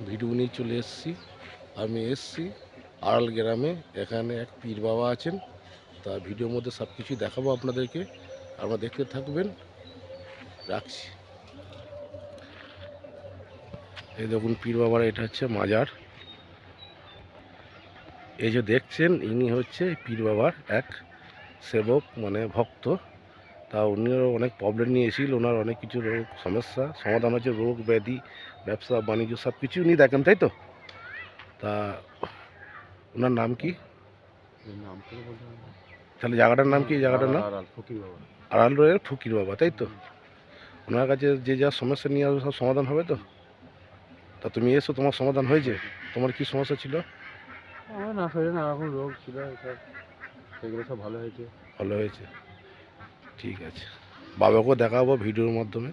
Video নিয়ে চলে এসেছি। আমি এসেছি আড়াল গ্রামে। এখানে এক পীর বাবা আছেন, তা ভিডিওর মধ্যে সব কিছুই দেখাবো আপনাদেরকে। আপনারা দেখতে থাকবেন। রাখছি। এই দেখুন পীর বাবার, এটা হচ্ছে মাজার। এই যে দেখছেন, ইনি হচ্ছে পীর বাবার এক সেবক, মানে ভক্ত। তা উনিও অনেক প্রবলেম নিয়ে এসেছিল, ওনার অনেক কিছু রোগ সমস্যা সমাধান হচ্ছে, রোগ ব্যাধি, ব্যবসা বাণিজ্য সব কিছু উনি দেখেন, তাই তো? তা ওনার নাম কি? নাম তো বলতে হবে না। তাহলে জায়গাটার নাম কি? জায়গাটার নাম আড়াল ফকির বাবা। আড়াল রোডের ফকির বাবা, তাই তো? ওনার কাছে যে যা সমস্যা নিয়ে আসবে সব সমাধান হবে তো? তা তুমি এসো, তোমার সমাধান হয়েছে? তোমার কি সমস্যা ছিল? আমার না শরীরে নানা রকম রোগ ছিল, সব সেগুলো সব ভালো হয়েছে। ভালো হয়েছে, ঠিক আছে। বাবাকেও দেখাবো ভিডিওর মাধ্যমে,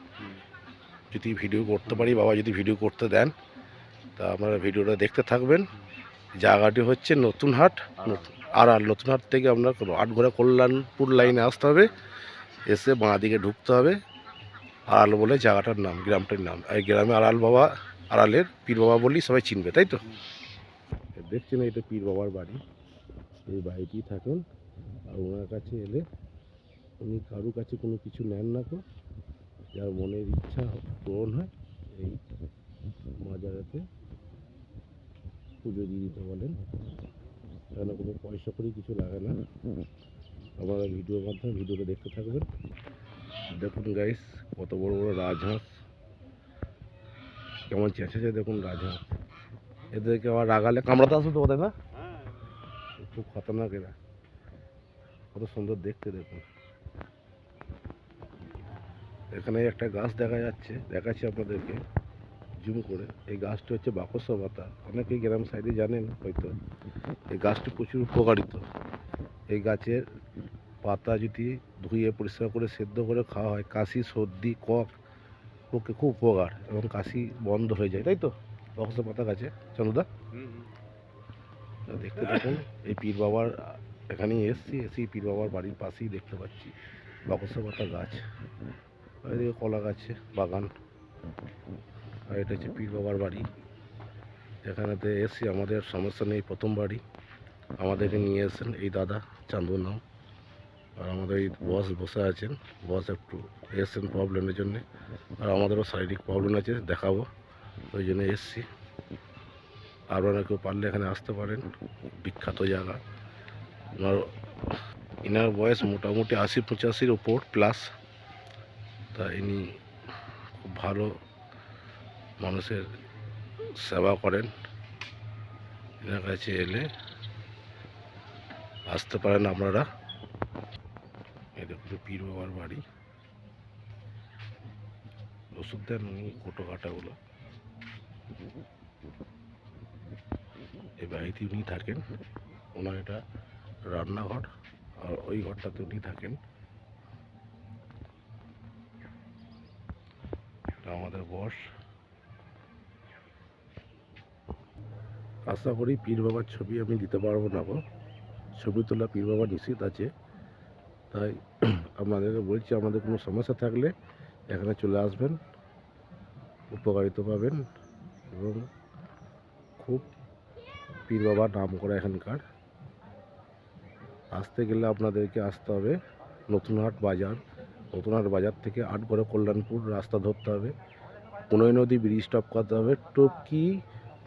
যদি ভিডিও করতে পারি, বাবা যদি ভিডিও করতে দেন। তা আপনারা ভিডিওটা দেখতে থাকবেন। জায়গাটি হচ্ছে নতুনহাট, আড়াল। নতুনহাট থেকে আপনার আটঘোড়া কল্যাণপুর লাইনে আসতে হবে, এসে বাঁ দিকে ঢুকতে হবে। আড়াল বলে জায়গাটার নাম, গ্রামটার নাম। এই গ্রামে আড়াল বাবা, আড়ালের পীর বাবা বললেই সবাই চিনবে, তাই তো? দেখছেন, এটা পীর বাবার বাড়ি। এই বাড়িটি থাকেন। আর ওনার কাছে এলে উনি কারো কাছে কোনো কিছু নেন না, তো যার মনের ইচ্ছা পূরণ হয় এই মাজারেতে পুজো দিয়ে দিতে বলেন। এখানে কোনো পয়সা করে কিছু লাগে না। আপনারা ভিডিওর মাধ্যমে ভিডিওটা দেখতে থাকবেন। দেখুন গাইস, কত বড় বড় রাজহাঁস কেমন চেঁচেছে, দেখুন রাজহাঁস। এদেরকে আবার রাগালে কামড়াতে আসবে তো ওদের, না? খুব খতরনাক এরা, কত সুন্দর দেখতে দেখুন। এখানে একটা গাছ দেখা যাচ্ছে, দেখাচ্ছি আপনাদেরকে জুম করে। এই গাছটি হচ্ছে বাকসা পাতা, অনেকেই গ্রাম সাইডে জানেন হয়তো। এই গাছটি প্রচুর উপকারিত। এই গাছের পাতা যদি ধুয়ে পরিষ্কার করে সেদ্ধ করে খাওয়া হয়, কাশি সর্দি কফ পক্ষে খুব উপকার, এবং কাশি বন্ধ হয়ে যায়, তাই তো? বাকসা পাতা গাছে, চন্দ্রদা দেখতে দেখুন। এই পীর বাবার এখানেই এসেছি পীর বাবার বাড়ির পাশেই দেখতে পাচ্ছি বাকসা পাতা গাছ। এদিকে কলা গাছে বাগান। আর এটা হচ্ছে পীর বাবার বাড়ি। এখানেতে এসছি, আমাদের সমস্যা নেই, প্রথম বাড়ি। আমাদেরকে নিয়ে এসেছেন এই দাদা, চান্দুর নাম। আর আমাদের এই বস বসে আছেন। বস একটু এসছেন প্রবলেমের জন্যে, আর আমাদেরও শারীরিক প্রবলেম আছে, দেখাবো, ওই জন্য এসছি। আপনারা কেউ পারলে এখানে আসতে পারেন, বিখ্যাত জায়গা। ইনার বয়স মোটামুটি 80-85 উপর প্লাস। তা ইনি খুব ভালো মানুষের সেবা করেন। এনার কাছে এলে আসতে পারেন আপনারা। এই দেখুন পীর বাবার বাড়ি। ওষুধ দেন উনি, কোটো কাটাগুলো। এই বাড়িতে উনি থাকেন। ওনার এটা রান্নাঘর, আর ওই ঘরটাতে উনি থাকেন। আমাদের বস। আশা করি পীর বাবার ছবি আমি দিতে পারবো না গো, ছবি তোলা পীর বাবা নিষেধ আছে। তাই আপনাদেরকে বলছি, আমাদের কোনো সমস্যা থাকলে এখানে চলে আসবেন, উপকারিতা পাবেন। এবং খুব পীর বাবার নাম করা এখানকার। আসতে গেলে আপনাদেরকে আসতে হবে নতুনহাট বাজার। নতুনহাট বাজার থেকে আটঘরে কল্যাণপুর রাস্তা ধরতে হবে, কোনোই নদী ব্রিজ স্টপ করতে হবে, টপকি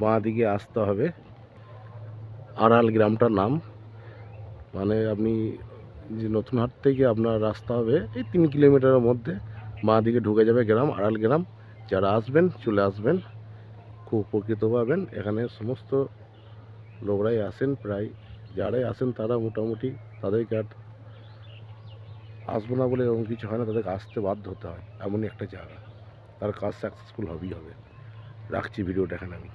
বাঁ দিকে আসতে হবে। আড়াল গ্রামটার নাম, মানে আপনি যে নতুনহাট থেকে আপনার রাস্তা হবে এই 3 কিলোমিটারের মধ্যে, বাঁ দিকে ঢুকে যাবে গ্রাম, আড়াল গ্রাম। যারা আসবেন চলে আসবেন, খুব উপকৃত পাবেন। এখানে সমস্ত লোকরাই আসেন, প্রায় যারাই আসেন তারা মোটামুটি, তাদেরকে আর আসবো না বলে এরকম কিছু হয় না, তাদেরকে আসতে বাধ্য হতে হয়। এমনই একটা জায়গা, তার কাজ সাকসেসফুল হবেই হবে। রাখছি ভিডিওটা এখানে আমি।